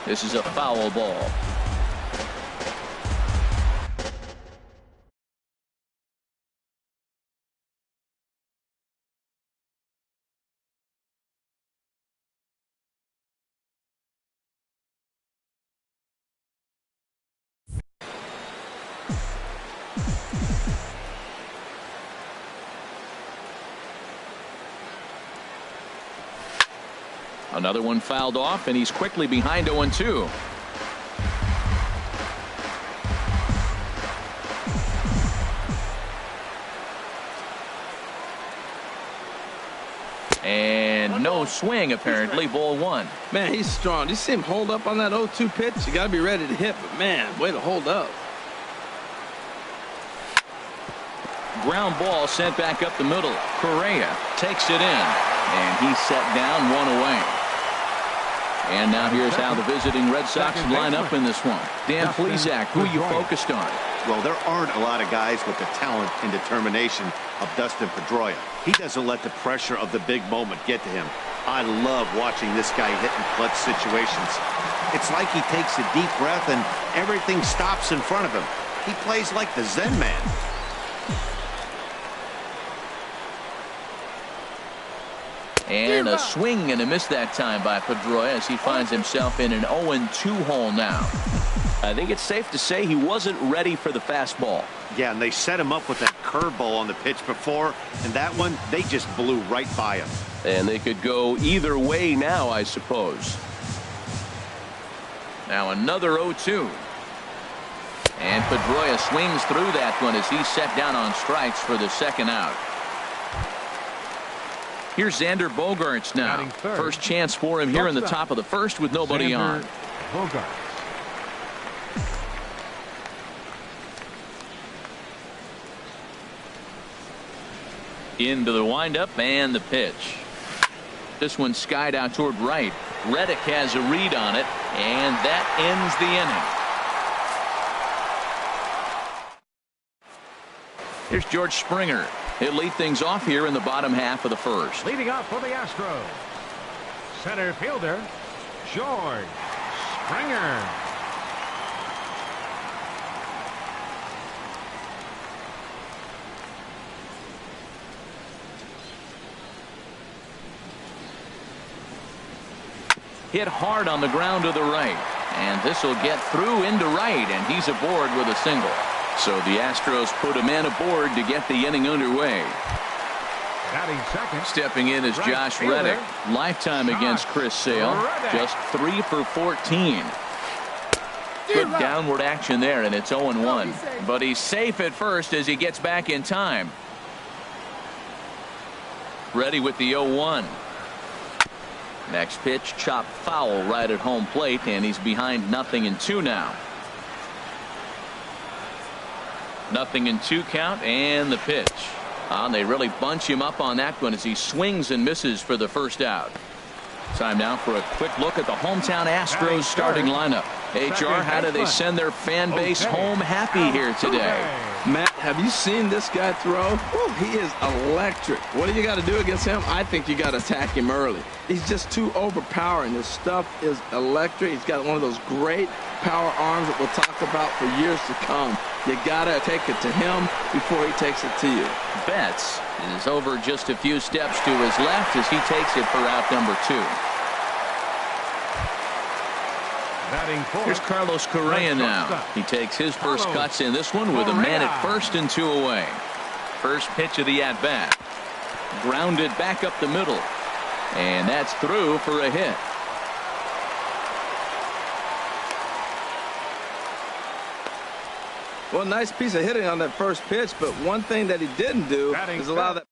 This is a foul ball. Another one fouled off, and he's quickly behind 0-2. And no swing, apparently. Ball 1. Man, he's strong. You see him hold up on that 0-2 pitch? You got to be ready to hit, but man, way to hold up. Ground ball sent back up the middle. Correa takes it in, and he's set down, 1 away. And now here's how the visiting Red Sox line up in this one. Dan Plesac, who are you focused on? Well, there aren't a lot of guys with the talent and determination of Dustin Pedroia. He doesn't let the pressure of the big moment get to him. I love watching this guy hit in clutch situations. It's like he takes a deep breath and everything stops in front of him. He plays like the Zen man. And a swing and a miss that time by Pedroia as he finds himself in an 0-2 hole now. I think it's safe to say he wasn't ready for the fastball. Yeah, and they set him up with that curveball on the pitch before, and that one, they just blew right by him. And they could go either way now, I suppose. Now another 0-2. And Pedroia swings through that one as he's set down on strikes for the second out. Here's Xander Bogaerts now. First chance for him here in the top of the first with nobody on. Bogaerts. Into the windup and the pitch. This one skied out toward right. Reddick has a read on it, and that ends the inning. Here's George Springer. He'll lead things off here in the bottom half of the first. Leading off for the Astros, center fielder George Springer. Hit hard on the ground to the right, and this will get through into right, and he's aboard with a single. So the Astros put a man aboard to get the inning underway. Stepping in is Josh Reddick. Lifetime against Chris Sale. Just 3 for 14. Good downward action there, and it's 0-1. But he's safe at first as he gets back in time. Ready with the 0-1. Next pitch, chopped foul right at home plate, and he's behind 0-2 now. 0-2 count, and the pitch. They really bunch him up on that one as he swings and misses for the first out. Time now for a quick look at the hometown Astros starting lineup. HR, how do they send their fan base home happy here today? Matt, have you seen this guy throw? Woo, he is electric. What do you got to do against him? I think you got to attack him early. He's just too overpowering. His stuff is electric. He's got one of those great power arms that we'll talk about for years to come. You got to take it to him before he takes it to you. Betts is over just a few steps to his left as he takes it for out number 2. Here's Carlos Correa now. He takes his first cuts in this one with a man at first and 2 away. First pitch of the at-bat. Grounded back up the middle. And that's through for a hit. Well, nice piece of hitting on that first pitch, but one thing that he didn't do is allow that.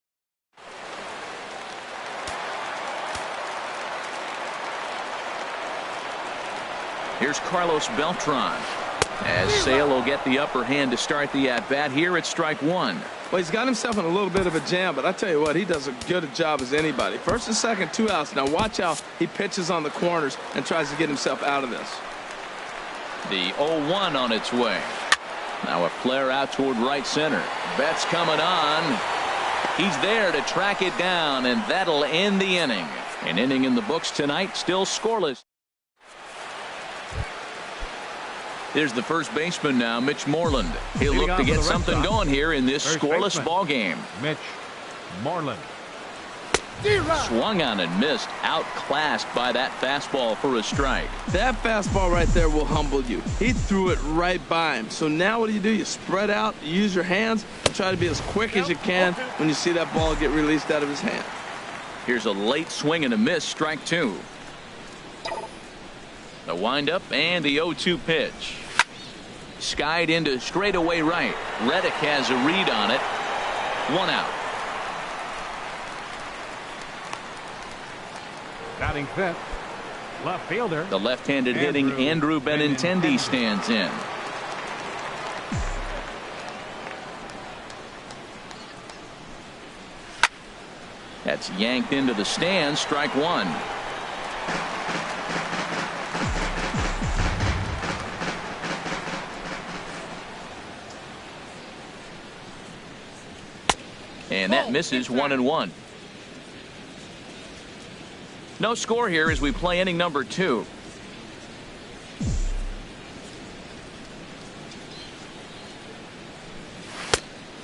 Here's Carlos Beltran as Sale will get the upper hand to start the at-bat. Here it's strike 1. Well, he's got himself in a little bit of a jam, but I tell you what, he does a good a job as anybody. First and second, 2 outs. Now watch how he pitches on the corners and tries to get himself out of this. The 0-1 on its way. Now a flare out toward right center. Betts coming on. He's there to track it down, and that'll end the inning. An inning in the books tonight, still scoreless. Here's the first baseman now, Mitch Moreland. He'll Leading look to off for get the Red something Sox, going here in this first scoreless baseman, ball game. Mitch Moreland. Swung on and missed, outclassed by that fastball for a strike. That fastball right there will humble you. He threw it right by him. So now what do? You spread out, you use your hands, and try to be as quick as you can when you see that ball get released out of his hand. Here's a late swing and a miss, strike two. The windup and the 0-2 pitch. Skied into straightaway right. Reddick has a read on it. One out. Batting fifth, left fielder. The left-handed hitting Andrew Benintendi stands in. That's yanked into the stands, strike one. And that misses 1-1. No score here as we play inning number 2.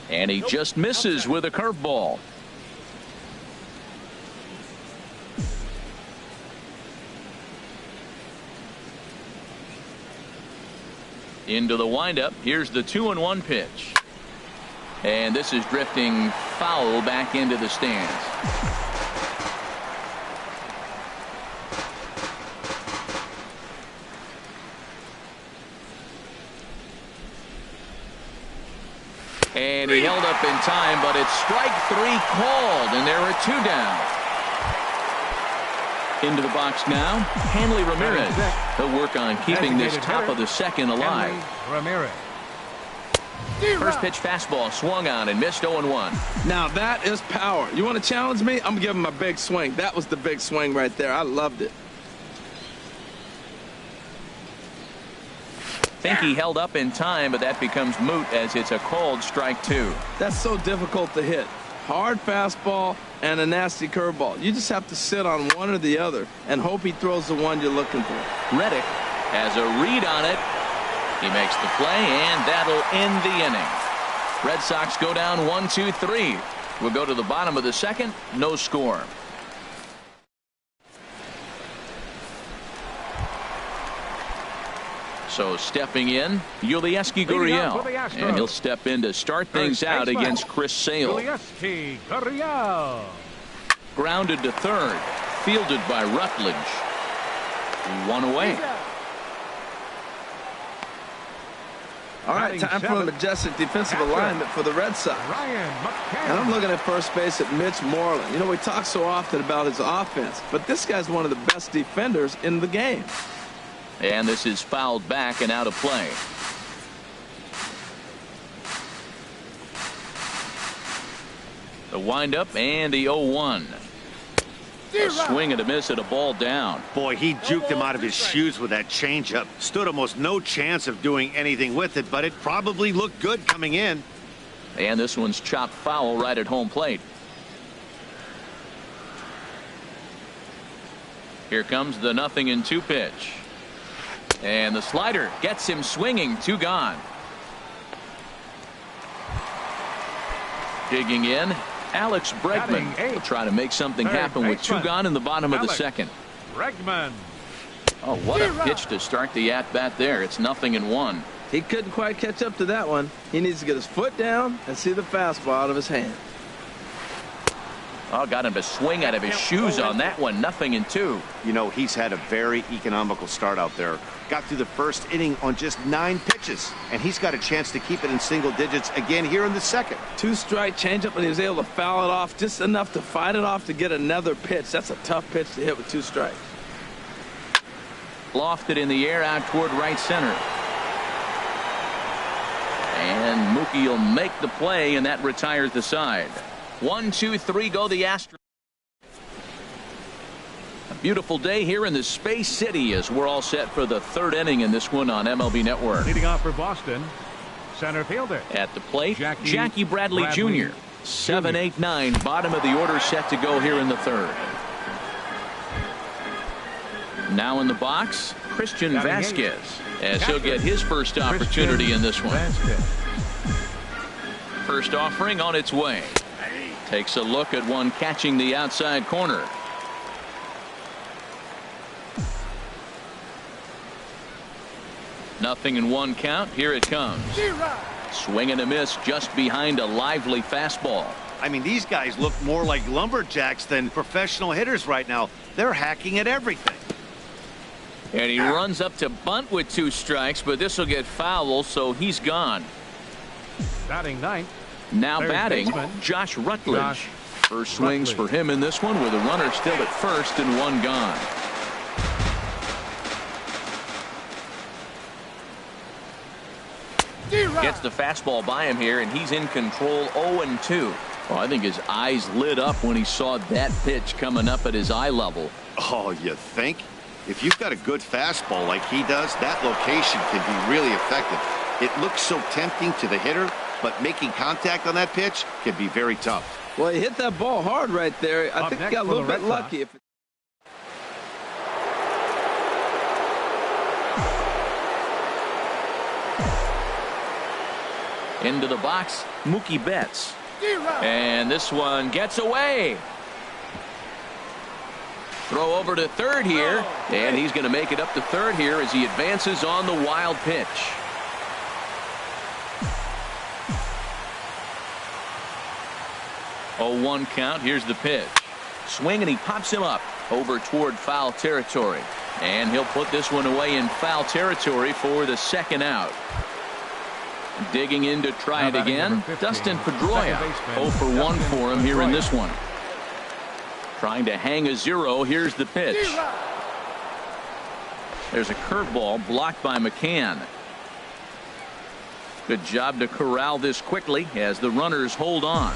And he just misses with a curveball. Into the windup. Here's the 2-1 pitch. And this is drifting foul back into the stands. And he held up in time, but it's strike 3 called, and there are 2 down. Into the box now, Hanley Ramirez. He'll work on keeping this top of the second alive. Ramirez. First pitch fastball swung on and missed 0-1. Now that is power. You want to challenge me? I'm giving him a big swing. That was the big swing right there. I loved it. Think he held up in time, but that becomes moot as it's a called strike 2. That's so difficult to hit. Hard fastball and a nasty curveball. You just have to sit on one or the other and hope he throws the one you're looking for. Reddick has a read on it. He makes the play, and that'll end the inning. Red Sox go down 1-2-3. We'll go to the bottom of the second. No score. So stepping in, Yulieski Gurriel, and he'll step in to start things out against Chris Sale. Yulieski Gurriel. Grounded to third, fielded by Rutledge. 1 away. All right, time for a majestic defensive alignment for the Red Sox. And I'm looking at first base at Mitch Moreland. You know, we talk so often about his offense, but this guy's one of the best defenders in the game. And this is fouled back and out of play. The windup and the 0-1. A swing and a miss at a ball down. Boy, he juked him out of his shoes with that changeup. Stood almost no chance of doing anything with it, but it probably looked good coming in. And this one's chopped foul right at home plate. Here comes the 0-2 pitch. And the slider gets him swinging. 2 gone. Digging in, Alex Bregman will try to make something happen with 2 gone in the bottom of the second. Bregman. Oh, what a pitch to start the at-bat there. It's 0-1. He couldn't quite catch up to that one. He needs to get his foot down and see the fastball out of his hand. Oh, got him to swing out of his shoes on that one. 0-2. You know, he's had a very economical start out there. Got through the first inning on just 9 pitches, and he's got a chance to keep it in single digits again here in the second. 2-strike changeup, and he was able to foul it off just enough to fight it off to get another pitch. That's a tough pitch to hit with 2 strikes. Lofted in the air out toward right center. And Mookie will make the play, and that retires the side. 1, 2, 3 go the Astros. A beautiful day here in the Space City as we're all set for the 3rd inning in this one on MLB Network. Leading off for Boston, center fielder. At the plate, Jackie Bradley Jr. Jr. 7, 8, 9, bottom of the order set to go here in the 3rd. Now in the box, Christian Batting Vasquez, as Catcher, he'll get his first opportunity in this one. Vasquez. First offering on its way. Takes a look at one catching the outside corner. Nothing in one count. Here it comes. Swing and a miss just behind a lively fastball. I mean, these guys look more like lumberjacks than professional hitters right now. They're hacking at everything. And he runs up to bunt with 2 strikes, but this will get foul, so he's gone. Batting ninth. Now Third batting, baseman, Josh Rutledge. Josh First swings Rutledge. for him in this one with a runner still at first and 1 gone. Gets the fastball by him here, and he's in control 0-2. Well, I think his eyes lit up when he saw that pitch coming up at his eye level. Oh, you think? If you've got a good fastball like he does, that location can be really effective. It looks so tempting to the hitter, but making contact on that pitch can be very tough. Well, he hit that ball hard right there. I Up think he next got a for little the bit Red Sox. lucky. Into the box, Mookie Betts. And this one gets away. Throw over to third here, and he's going to make it up to third here as he advances on the wild pitch. Oh, 1 count. Here's the pitch. Swing, and he pops him up over toward foul territory. And he'll put this one away in foul territory for the second out. Digging in to try it again, Dustin Pedroia. 0 for 1 for him here in this one. Trying to hang a 0. Here's the pitch. There's a curveball blocked by McCann. Good job to corral this quickly as the runners hold on.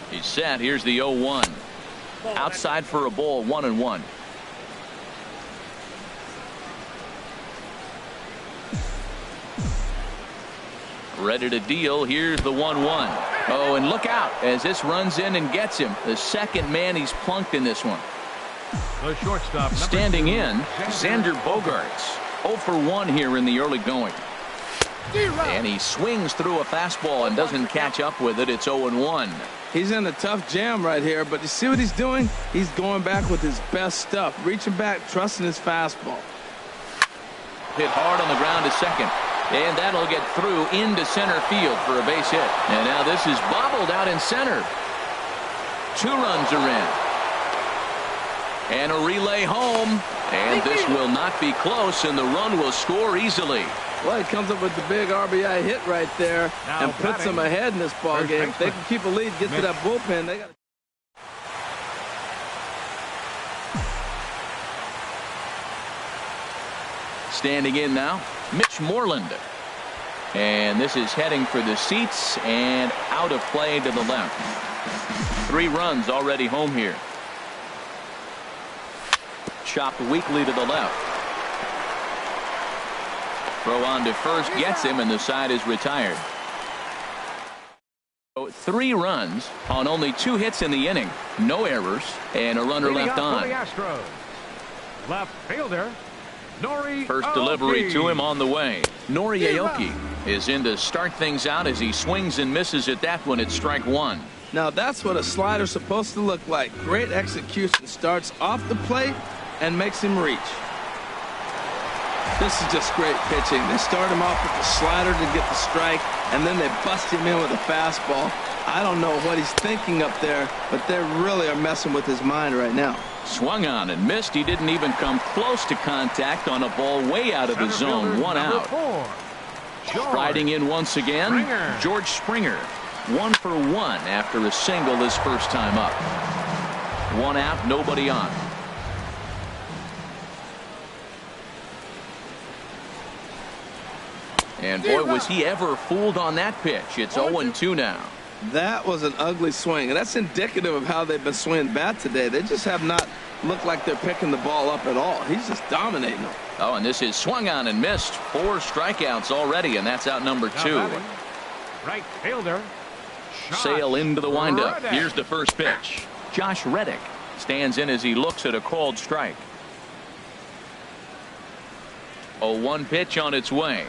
He's set. Here's the 0-1. Outside for a ball, 1-1. Ready to deal. Here's the 1-1. Oh, and look out as this runs in and gets him. The second man he's plunked in this one. The shortstop. Standing in, Xander Bogaerts. 0 for 1 here in the early going. And he swings through a fastball and doesn't catch up with it. It's 0-1. He's in a tough jam right here, but you see what he's doing? He's going back with his best stuff, reaching back, trusting his fastball. Hit hard on the ground to second. And that'll get through into center field for a base hit. And now this is bobbled out in center. 2 runs are in. And a relay home. And this will not be close, and the run will score easily. Well, he comes up with the big RBI hit right there Now and puts batting, them ahead in this ball first game. If they baseman, can keep a lead, get to that bullpen, they got. Standing in now, Mitch Moreland. And this is heading for the seats and out of play to the left. 3 runs already home here. Chopped weakly to the left. Throw on to first gets him, and the side is retired. So 3 runs on only 2 hits in the inning. No errors and a runner Leading left off for on. the Astros. Left fielder, Nori First delivery Aoki. to him on the way. Nori Aoki is in to start things out as he swings and misses at that one at strike 1. Now that's what a slider's supposed to look like. Great execution. Starts off the plate and makes him reach. This is just great pitching. They start him off with the slider to get the strike, and then they bust him in with a fastball. I don't know what he's thinking up there, but they really are messing with his mind right now. Swung on and missed. He didn't even come close to contact on a ball way out of the Center zone. fielder, 1 number out. 4, George Riding in once again, Springer. George Springer. 1 for 1 after a single his first time up. 1 out, nobody on. And boy, was he ever fooled on that pitch. It's 0-2 now. That was an ugly swing, and that's indicative of how they've been swinging bat today. They just have not looked like they're picking the ball up at all. He's just dominating them. Oh, and this is swung on and missed. 4 strikeouts already, and that's out number Now 2. batting, right fielder, Josh Sail into the windup. Reddick. Here's the first pitch. Josh Reddick Stands in as he looks at a called strike. 0-1 pitch on its way.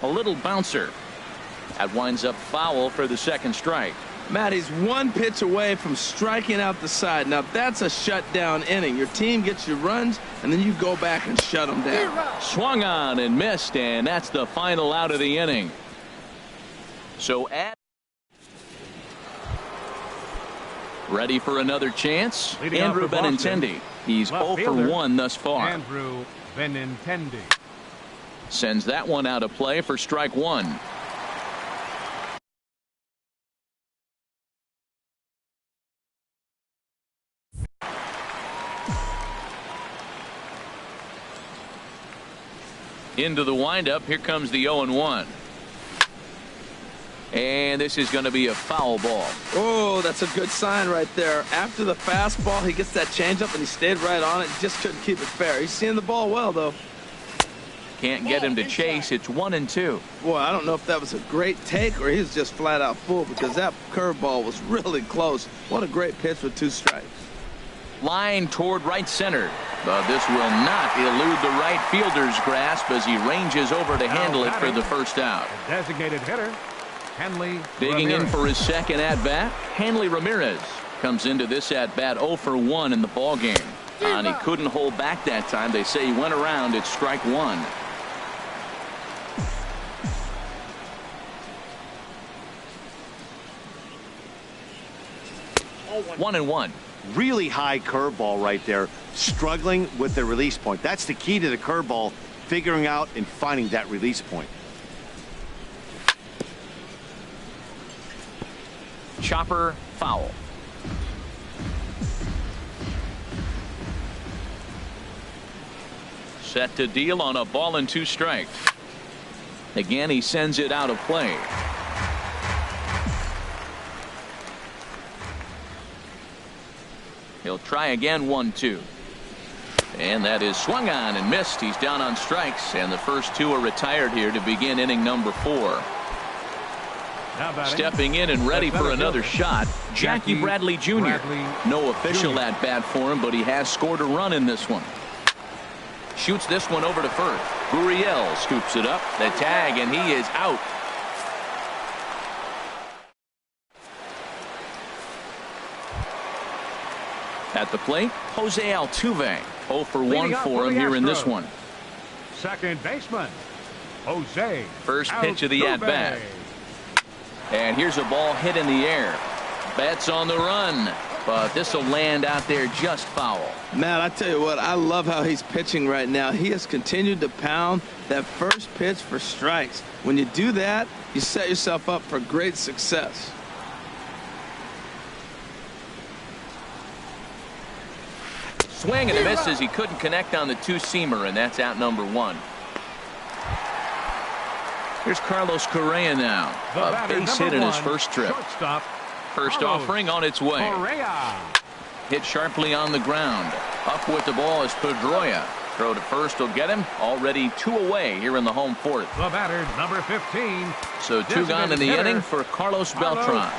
A little bouncer. That winds up foul for the second strike. Matt, he's one pitch away from striking out the side. Now, that's a shutdown inning. Your team gets your runs, and then you go back and shut them down. Swung on and missed, and that's the final out of the inning. So ready for another chance. Leading Andrew off for Boston, Benintendi. He's left 0 for fielder, 1 thus far. Andrew Benintendi. Sends that one out of play for strike one. Into the windup. Here comes the 0-1. And this is going to be a foul ball. Oh, that's a good sign right there. After the fastball, he gets that changeup, and he stayed right on it. Just couldn't keep it fair. He's seeing the ball well, though. Can't get him to chase. It's 1-2. Boy, I don't know if that was a great take or he was just flat out full, because that curveball was really close. What a great pitch with 2 strikes. Line toward right center. But this will not elude the right fielder's grasp as he ranges over to handle it for the first out. Designated hitter, Hanley Digging Ramirez. in for his second at-bat, Hanley Ramirez comes into this at-bat 0 for 1 in the ballgame. And he couldn't hold back that time. They say he went around. It's strike one. One and one. Really high curveball right there, struggling with the release point. That's the key to the curveball, figuring out and finding that release point. Chopper foul. Set to deal on a ball and 2 strikes. Again, he sends it out of play. He'll try again. 1-2. And that is swung on and missed. He's down on strikes, and the first 2 are retired here to begin inning number 4. Stepping in and ready for another shot, Jackie Bradley Jr. No official at bat for him, but he has scored a run in this one. Shoots this one over to first. Gurriel scoops it up. The tag, and he is out. At the plate, Jose Altuve. 0 for 1 for him here in this one. Second baseman, Jose. First pitch of the at-bat. And here's a ball hit in the air. Betts on the run. But this will land out there just foul. Matt, I tell you what, I love how he's pitching right now. He has continued to pound that first pitch for strikes. When you do that, you set yourself up for great success. Swing and a miss as he couldn't connect on the 2-seamer, and that's out number 1. Here's Carlos Correa now. A base hit in his first trip. First offering on its way. Hit sharply on the ground. Up with the ball is Pedroia. Throw to first will get him. Already 2 away here in the home 4th. The batter, number 15. So 2 gone in the inning for Carlos Beltran.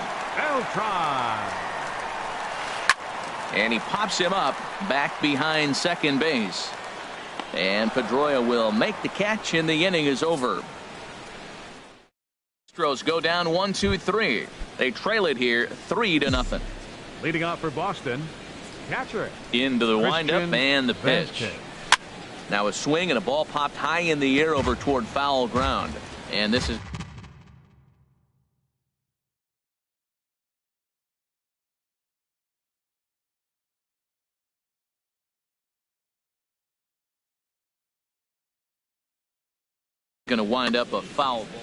And he pops him up back behind second base. And Pedroia will make the catch, and the inning is over. Astros go down 1-2-3. They trail it here 3-0. Leading off for Boston, catcher. Into the windup and the pitch. Now a swing and a ball popped high in the air over toward foul ground. And this is going to wind up a foul ball.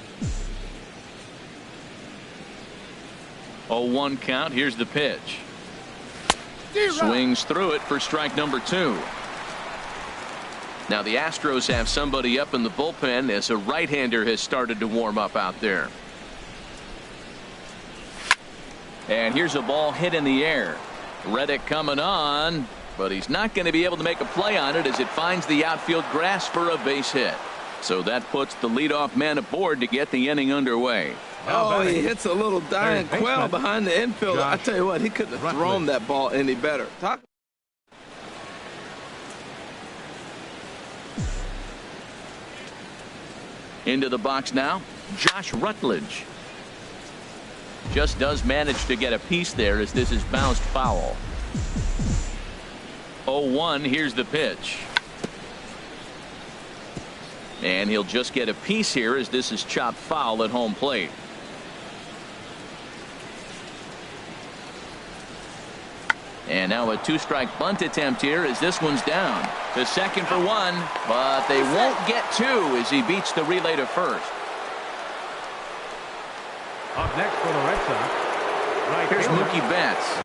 0-1 count. Here's the pitch. Swings through it for strike number 2. Now the Astros have somebody up in the bullpen as a right-hander has started to warm up out there. And here's a ball hit in the air. Reddick coming on, but he's not going to be able to make a play on it as it finds the outfield grass for a base hit. So that puts the leadoff man aboard to get the inning underway. Oh, he hits a little dying quail behind the infielder. I tell you what, he couldn't have thrown that ball any better. Into the box now, Josh Rutledge. Just does manage to get a piece there as this is bounced foul. 0-1, here's the pitch. And he'll just get a piece here as this is chopped foul at home plate. And now a two-strike bunt attempt here as this one's down. To second for one, but they won't get two as he beats the relay to first. Up next for the Red Sox, right Here's fielder. Mookie Betts.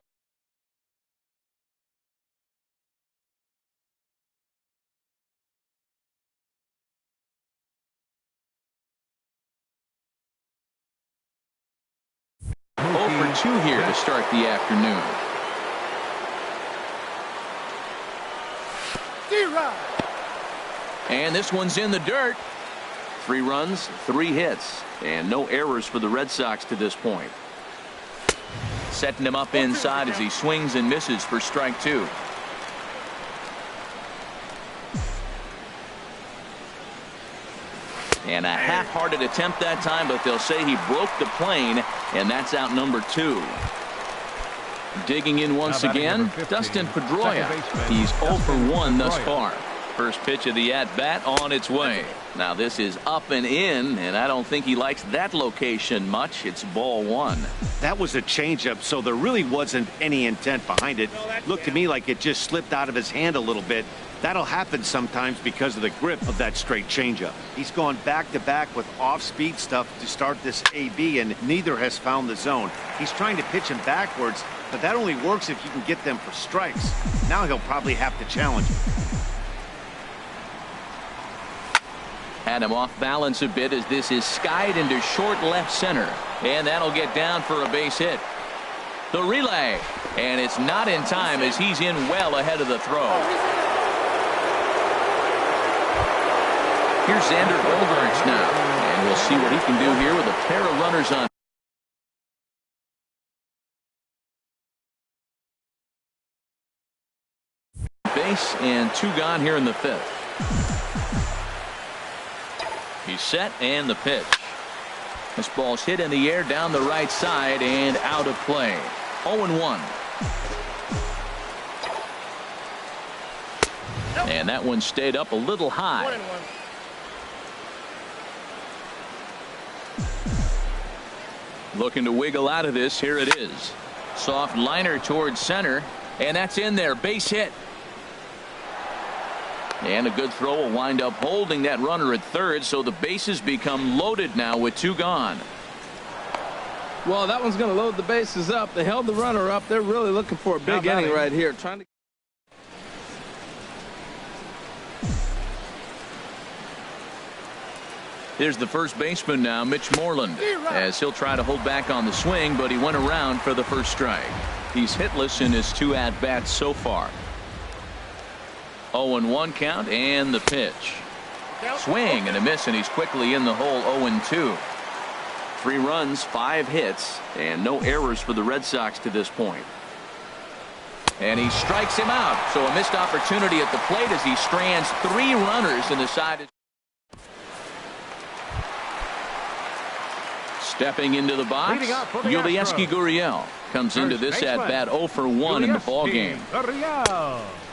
Over 2 here to start the afternoon. And this one's in the dirt. 3 runs, 3 hits, and no errors for the Red Sox to this point. Setting him up inside as he swings and misses for strike 2. And a half-hearted attempt that time, but they'll say he broke the plane, and that's out number 2. Digging in once again, Dustin Pedroia. He's 0 for 1 thus far. First pitch of the at-bat on its way. Now this is up and in, and I don't think he likes that location much. It's ball 1. That was a changeup, so there really wasn't any intent behind it. Looked to me like it just slipped out of his hand a little bit. That'll happen sometimes because of the grip of that straight changeup. He's gone back-to-back with off-speed stuff to start this AB, and neither has found the zone. He's trying to pitch him backwards, but that only works if you can get them for strikes. Now he'll probably have to challenge him. Had him off balance a bit as this is skied into short left center, and that'll get down for a base hit. The relay, and it's not in time as he's in well ahead of the throw. Here's Xander Bogaerts now, and we'll see what he can do here with a pair of runners on base and 2 gone here in the 5th. He's set, and the pitch. This ball's hit in the air down the right side and out of play. 0-1. And that one stayed up a little high. Looking to wiggle out of this. Here it is. Soft liner towards center, and that's in there. Base hit. And a good throw will wind up holding that runner at third, so the bases become loaded now with 2 gone. Well, that one's going to load the bases up. They held the runner up. They're really looking for a big inning right here. Trying to. Here's the first baseman now, Mitch Moreland, as he'll try to hold back on the swing, but he went around for the first strike. He's hitless in his 2 at-bats so far. 0-1 count, and the pitch. Swing and a miss, and he's quickly in the hole. 0-2. 3 runs, 5 hits, and no errors for the Red Sox to this point. And he strikes him out, so a missed opportunity at the plate as he strands 3 runners in the side. Stepping into the box, Yulieski Gurriel comes into this at-bat 0 for 1 in the ballgame.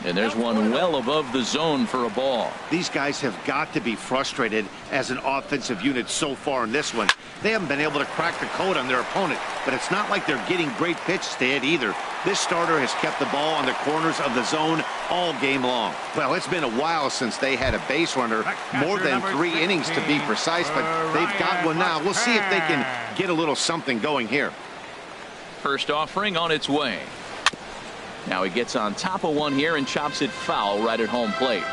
And there's one well above the zone for a ball. These guys have got to be frustrated as an offensive unit so far in this one. They haven't been able to crack the code on their opponent, but it's not like they're getting great pitches to hit either. This starter has kept the ball on the corners of the zone all game long. Well, it's been a while since they had a base runner, more than 3 innings to be precise, but they've got one now. We'll see if they can get a little something going here. First offering on its way. Now he gets on top of one here and chops it foul right at home plate.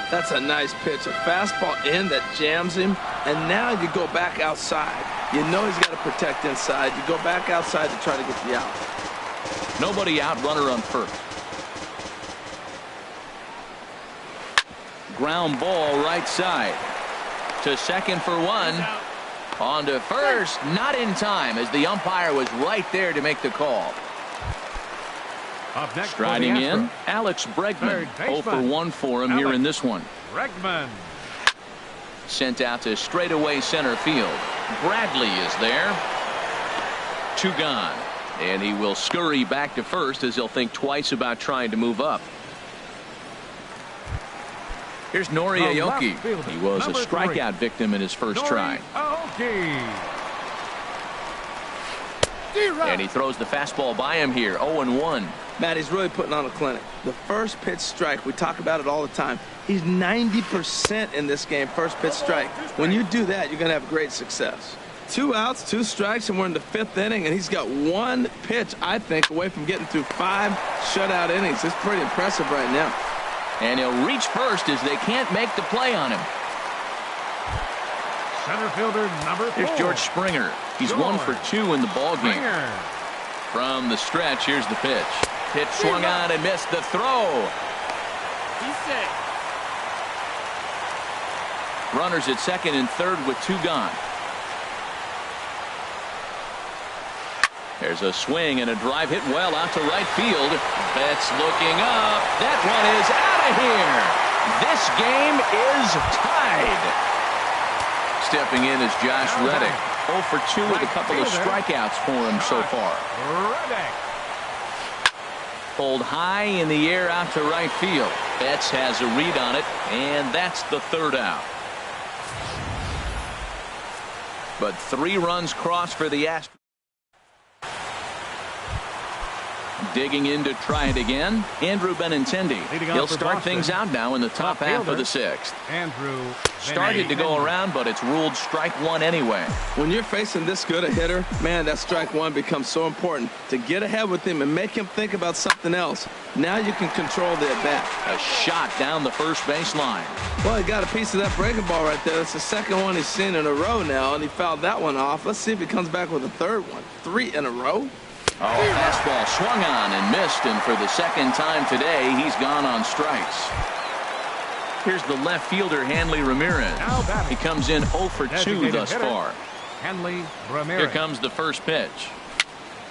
That's a nice pitch. A fastball in that jams him. And now you go back outside. You know he's got to protect inside. You go back outside to try to get the out. Nobody out, runner on first. Ground ball right side. To second for 1. On to first, not in time, as the umpire was right there to make the call. Up next, striding in, Alex Bregman. 0 for 1 for him here in this one. Bregman. Sent out to straightaway center field. Bradley is there. 2 gone. And he will scurry back to first as he'll think twice about trying to move up. Here's Nori Aoki. He was a strikeout victim in his first try. And he throws the fastball by him here. 0-1. Matt, he's really putting on a clinic. The first pitch strike, we talk about it all the time. He's 90% in this game, first pitch strike. When you do that, you're going to have great success. 2 outs, 2 strikes, and we're in the 5th inning, and he's got 1 pitch, I think, away from getting through 5 shutout innings. It's pretty impressive right now. And he'll reach first as they can't make the play on him. Center fielder number 4. Here's George Springer. He's 1 for 2 in the ball game. From the stretch, here's the pitch. Pitch swung on and missed the throw. He's set. Runners at second and third with 2 gone. There's a swing and a drive hit well out to right field. Betts looking up. That one is out of here. This game is tied. Stepping in is Josh Reddick. 0 for 2 with a couple of strikeouts for him so far. Pulled high in the air out to right field. Betts has a read on it, and that's the 3rd out. But 3 runs crossed for the Astros. Digging in to try it again, Andrew Benintendi. He'll start things out now in the top half of the 6th. Andrew started to go around, but it's ruled strike 1 anyway. When you're facing this good a hitter, man, that strike 1 becomes so important to get ahead with him and make him think about something else. Now you can control the at-bat. A shot down the first baseline. Well, he got a piece of that breaking ball right there. It's the 2nd one he's seen in a row now, and he fouled that one off. Let's see if he comes back with a 3rd one. 3 in a row. Oh, fastball swung on and missed, and for the 2nd time today, he's gone on strikes. Here's the left fielder, Hanley Ramirez. He comes in 0 for 2 thus far. Hanley Ramirez. Here comes the first pitch.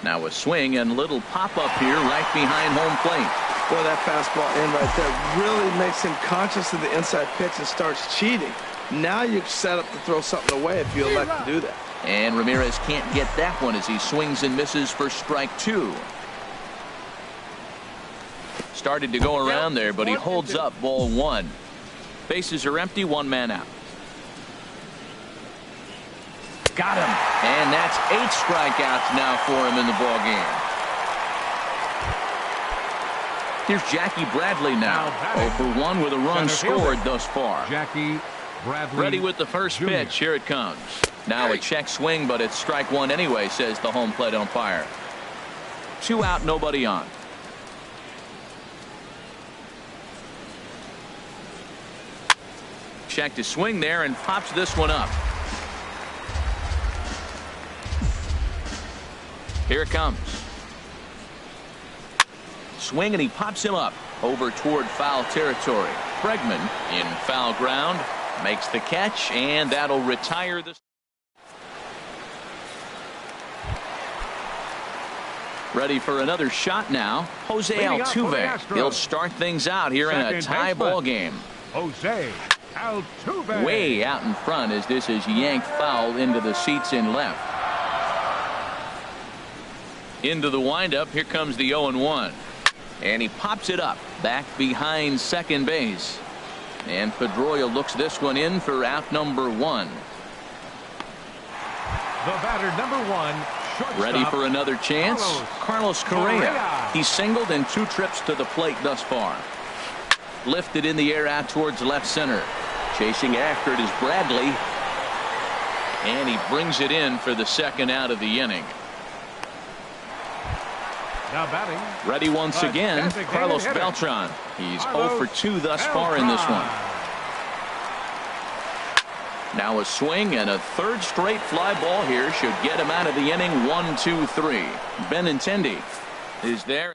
Now a swing and a little pop-up here right behind home plate. Boy, that fastball in right there really makes him conscious of the inside pitch and starts cheating. Now you're set up to throw something away if you elect to do that. And Ramirez can't get that one as he swings and misses for strike 2. Started to go around there, but he holds up ball 1. Bases are empty, 1 man out. Got him. And that's 8 strikeouts now for him in the ball game. Here's Jackie Bradley now. 0 for 1 with a run scored thus far. Jackie Bradley. Ready with the first pitch. Here it comes. Now a check swing, but it's strike 1 anyway, says the home plate umpire. 2 out, nobody on. Check to swing there and pops this one up. Here it comes. Swing and he pops him up over toward foul territory. Bregman in foul ground makes the catch, and that'll retire this. Ready for another shot now. Jose Altuve. He'll start things out here in a tie ball game. Jose Altuve. Way out in front as this is yanked foul into the seats in left. Into the windup. Here comes the 0-1. And he pops it up back behind second base. And Pedroia looks this one in for out number 1. The batter number 1. Ready for another chance? Carlos Correa. He's singled in 2 trips to the plate thus far. Lifted in the air out towards left center. Chasing after it is Bradley. And he brings it in for the 2nd out of the inning. Now batting. Ready once again, Carlos Beltran. He's 0 for 2 thus far in this one. Now a swing and a 3rd straight fly ball here should get him out of the inning. 1-2-3. Benintendi is there.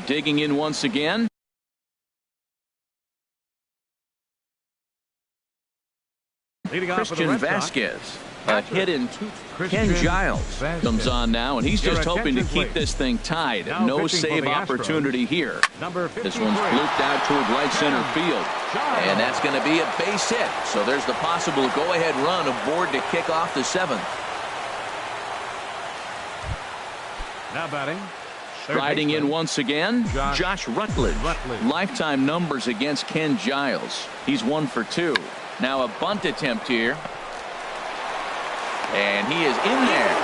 Digging in once again. Leading off for the Christian Red Sox, Vasquez. A hit in Christian Ken Giles Vasquez comes on now, and he's Your just hoping to attention, keep please. this thing tied. Now No pitching for save the Astros, opportunity here. number This 53. one's blooped out toward right center field. And that's going to be a base hit. So there's the possible go-ahead run aboard to kick off the 7th. Now batting. third Striding in baseman, once again, Josh Rutledge. Rutledge. Lifetime numbers against Ken Giles. He's 1 for 2. Now a bunt attempt here. And he is in there.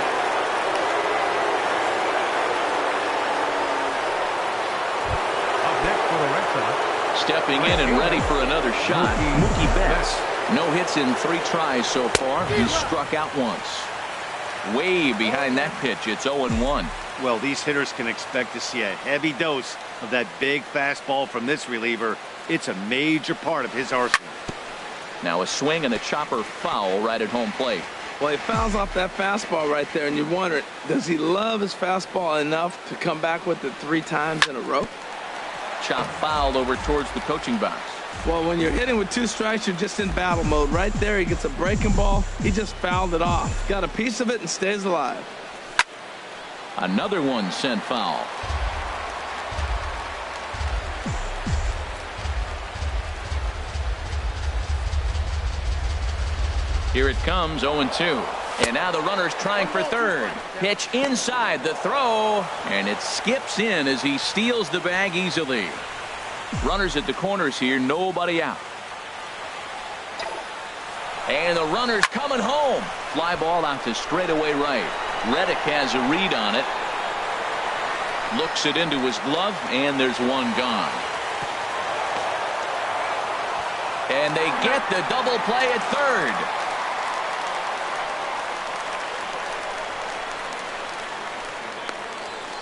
Up next for the Red Sox. Stepping in and ready for another shot. Mookie Betts. No hits in 3 tries so far. He's struck out once. Way behind that pitch. It's 0-1. Well, these hitters can expect to see a heavy dose of that big fastball from this reliever. It's a major part of his arsenal. Now a swing and a chopper foul right at home plate. Well, he fouls off that fastball right there, and you wonder, does he love his fastball enough to come back with it 3 times in a row? Chop fouled over towards the coaching box. Well, when you're hitting with 2 strikes, you're just in battle mode. Right there, he gets a breaking ball. He just fouled it off. Got a piece of it and stays alive. Another one sent foul. Here it comes, 0-2. And now the runner's trying for third. Pitch inside the throw, and it skips in as he steals the bag easily. Runners at the corners here, nobody out. And the runner's coming home. Fly ball out to straightaway right. Reddick has a read on it. Looks it into his glove, and there's one gone. And they get the double play at third.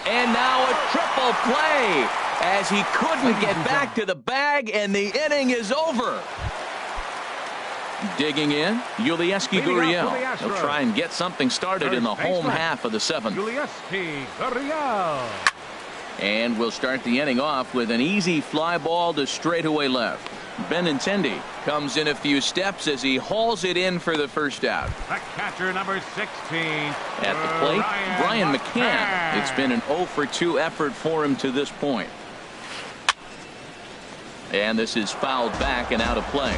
And now a triple play as he couldn't get back to the bag, and the inning is over. Digging in, Yulieski Gurriel. He'll try and get something started in the home half of the 7th. Yulieski Gurriel. And we'll start the inning off with an easy fly ball to straightaway left. Benintendi comes in a few steps as he hauls it in for the first out. The catcher, number 16. At the plate, Brian McCann. It's been an 0 for 2 effort for him to this point. And this is fouled back and out of play.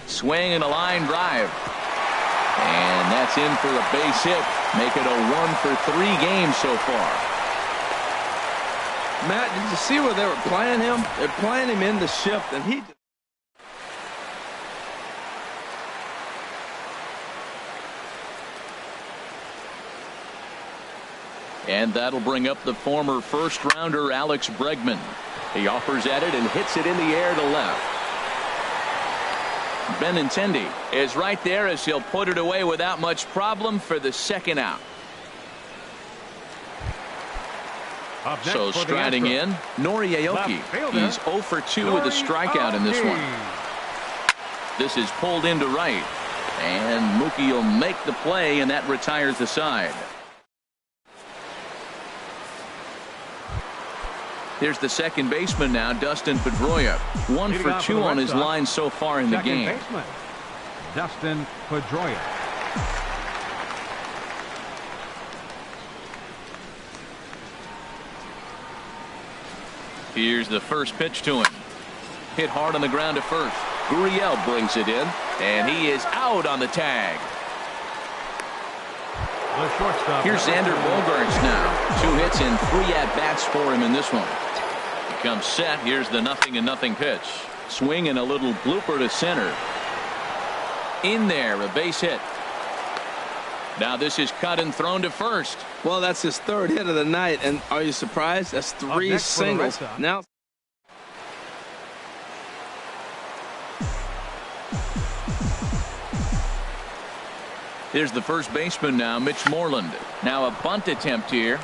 Swing and a line drive. And that's in for a base hit. Make it a 1 for 3 game so far. Matt, did you see where they were playing him? They're playing him in the shift, and he... And that'll bring up the former first-rounder Alex Bregman. He offers at it and hits it in the air to left. Benintendi is right there as he'll put it away without much problem for the second out. So striding in, Nori Aoki. He's 0 for 2 with a strikeout in this one. This is pulled into right. And Mookie will make the play, and that retires the side. Here's the second baseman now, Dustin Pedroia. 1 for 2 on his line so far in the game. Baseman, Dustin Pedroia. Here's the first pitch to him. Hit hard on the ground to first. Gurriel brings it in, and he is out on the tag. The shortstop. Here's Xander Bogaerts now. 2 hits and 3 at-bats for him in this one. He comes set. Here's the 0-0 pitch. Swing and a little blooper to center. In there, a base hit. Now this is cut and thrown to first. Well, that's his 3rd hit of the night, and are you surprised? That's 3 singles. Now... Here's the first baseman now, Mitch Moreland. Now a bunt attempt here.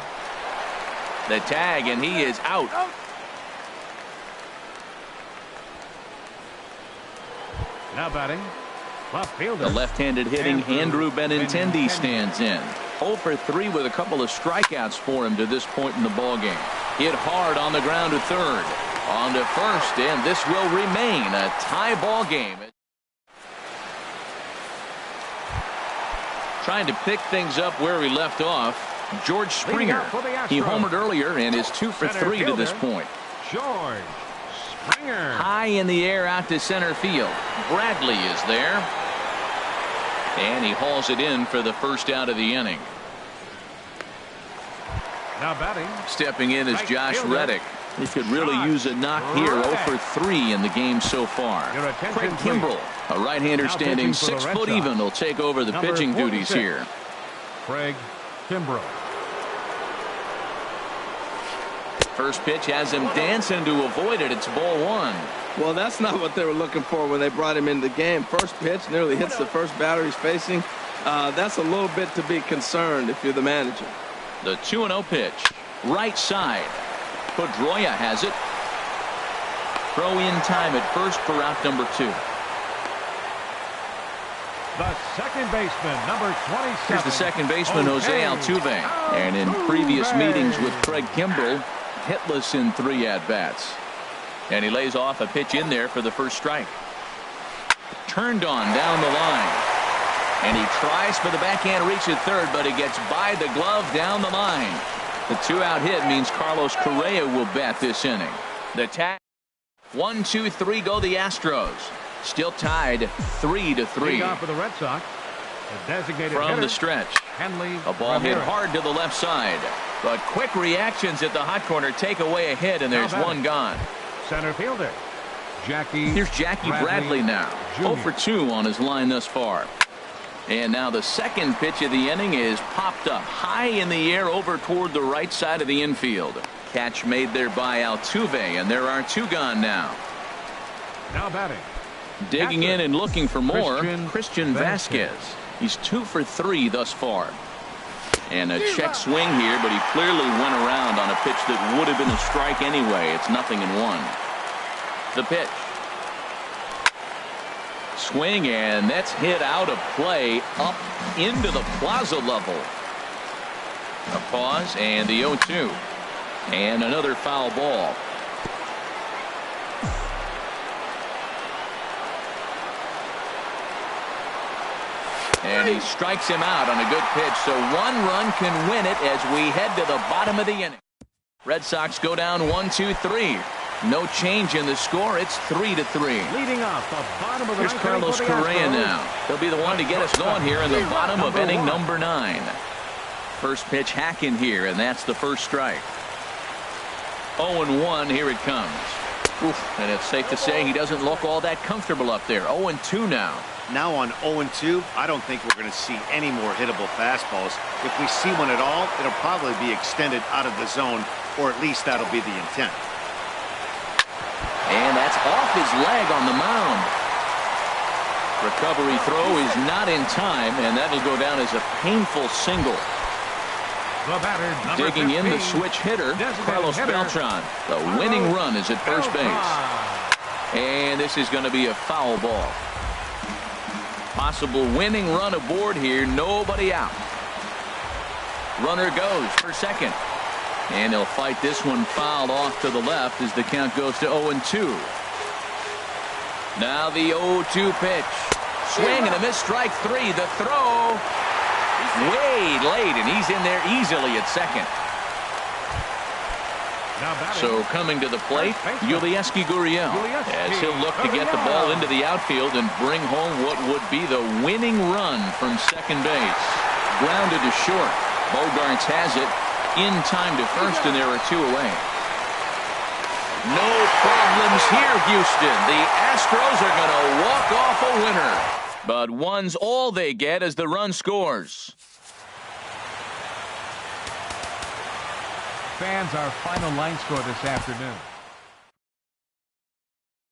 The tag, and he is out. Now batting, left fielder. The left-handed hitting Andrew Benintendi stands in. 0 for 3 with a couple of strikeouts for him to this point in the ballgame. Hit hard on the ground to third. On to first, and this will remain a tie ball game. Trying to pick things up where we left off. George Springer. He homered earlier and is 2 for 3 to this point. George Springer. High in the air out to center field. Bradley is there. And he hauls it in for the first out of the inning. Now batting. Stepping in is Josh Reddick. He could really use a knock here. 0 for 3 in the game so far. Craig Kimbrell, a right-hander standing 6 foot even, will take over the pitching duties here. Craig Kimbrell. First pitch has him dancing to avoid it. It's ball 1. Well, that's not what they were looking for when they brought him into the game. First pitch nearly hits the first batter he's facing. That's a little bit to be concerned if you're the manager. The 2-0 pitch. Right side. Pedroia has it. Throw in time at first for out number 2. The second baseman, number 27. Here's the second baseman, Jose Altuve. And in previous meetings with Craig Kimbrell, hitless in 3 at-bats. And he lays off a pitch in there for the first strike. Turned on down the line. And he tries for the backhand reach at third, but he gets by the glove down the line. The 2-out hit means Carlos Correa will bat this inning. The tag. 1, 2, 3 go the Astros. Still tied 3 to 3. For the Red Sox. The designated From hitter, the stretch. Henley A ball hit Ramirez. hard to the left side. But quick reactions at the hot corner take away a hit, and there's one gone. Center fielder Jackie. Here's Jackie Bradley now. Jr. 0 for 2 on his line thus far. And now the second pitch of the inning is popped up high in the air over toward the right side of the infield. Catch made there by Altuve, and there are 2 gone now. Now batting. Digging in and looking for more, Christian Vasquez. He's 2 for 3 thus far. And a check swing here, but he clearly went around on a pitch that would have been a strike anyway. It's 0-1. The pitch. Swing, and that's hit out of play up into the plaza level. A pause, and the 0-2. And another foul ball. And he strikes him out on a good pitch, so 1 run can win it as we head to the bottom of the inning. Red Sox go down 1, 2, 3. No change in the score. It's 3 to 3. Leading off the bottom of the Here's Carlos Correa now. He'll be the one to get us going here in the bottom of inning number 9. First pitch hacking here, and that's the first strike. 0-1. Here it comes. Oof, and it's safe to say he doesn't look all that comfortable up there. 0-2 now. Now on 0-2, I don't think we're going to see any more hittable fastballs. If we see one at all, it'll probably be extended out of the zone, or at least that'll be the intent. And that's off his leg on the mound. Recovery throw is not in time, and that'll go down as a painful single. The batter, Digging in the switch hitter, Carlos Beltran. The winning run is at first base. And this is going to be a foul ball. Possible winning run aboard here. Nobody out. Runner goes for second. And he'll fight this one fouled off to the left as the count goes to 0-2. Now the 0-2 pitch. Swing and a miss, strike 3. The throw. Way late, and he's in there easily at second. So coming to the plate, Yulieski Gurriel, as he'll look to get the ball into the outfield and bring home what would be the winning run from second base. Grounded to short. Bogarts has it in time to first, and there are 2 away. No problems here, Houston. The Astros are going to walk off a winner. But 1's all they get as the run scores. Fans, our final line score this afternoon.